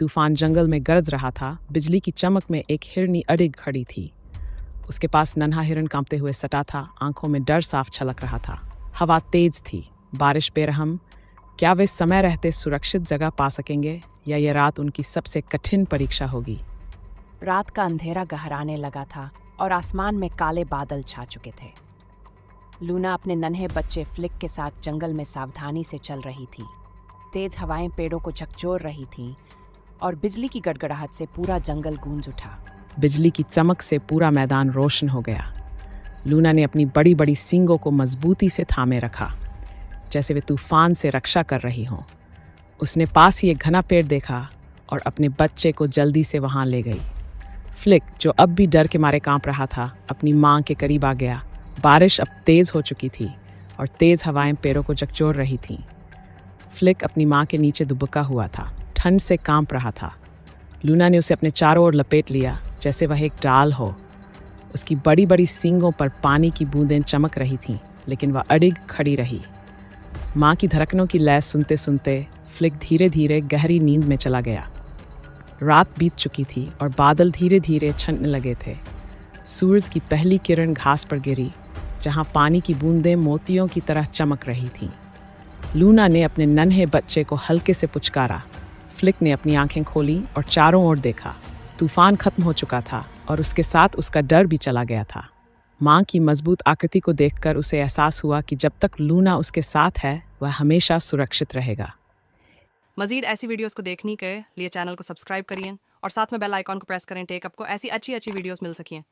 तूफान जंगल में गरज रहा था, बिजली की चमक में एक हिरनी अडिग खड़ी थी। उसके पास नन्हा हिरन कांपते हुए सटा था, आंखों में डर साफ छलक रहा था। हवा तेज थी, बारिश बेरहम। क्या वे समय रहते सुरक्षित जगह पा सकेंगे या ये रात उनकी सबसे कठिन परीक्षा होगी? रात का अंधेरा गहराने लगा था और आसमान में काले बादल छा चुके थे। लूना अपने नन्हे बच्चे फ्लिक के साथ जंगल में सावधानी से चल रही थी। तेज हवाएं पेड़ों को झकझोर रही थीं और बिजली की गड़गड़ाहट से पूरा जंगल गूंज उठा। बिजली की चमक से पूरा मैदान रोशन हो गया। लूना ने अपनी बड़ी बड़ी सींगों को मजबूती से थामे रखा, जैसे वे तूफान से रक्षा कर रही हों। उसने पास ही एक घना पेड़ देखा और अपने बच्चे को जल्दी से वहां ले गई। फ्लिक, जो अब भी डर के मारे कांप रहा था, अपनी मां के करीब आ गया। बारिश अब तेज हो चुकी थी और तेज हवाएं पेड़ों को झकझोर रही थीं। फ्लिक अपनी मां के नीचे दुबका हुआ था, ठंड से कांप रहा था। लूना ने उसे अपने चारों ओर लपेट लिया, जैसे वह एक डाल हो। उसकी बड़ी बड़ी सींगों पर पानी की बूंदें चमक रही थीं, लेकिन वह अडिग खड़ी रही। मां की धड़कनों की लय सुनते सुनते फ्लिक धीरे धीरे गहरी नींद में चला गया। रात बीत चुकी थी और बादल धीरे धीरे छंटने लगे थे। सूरज की पहली किरण घास पर गिरी, जहां पानी की बूंदें मोतियों की तरह चमक रही थीं। लूना ने अपने नन्हे बच्चे को हल्के से पुचकारा। फ्लिक ने अपनी आंखें खोली और चारों ओर देखा। तूफान खत्म हो चुका था और उसके साथ उसका डर भी चला गया था। मां की मजबूत आकृति को देखकर उसे एहसास हुआ कि जब तक लूना उसके साथ है, वह हमेशा सुरक्षित रहेगा। मजीद ऐसी वीडियोस को देखने के लिए चैनल को सब्सक्राइब करिए और साथ में बेल आइकॉन को प्रेस करें टेक आपको ऐसी अच्छी अच्छी वीडियोस मिल सकें।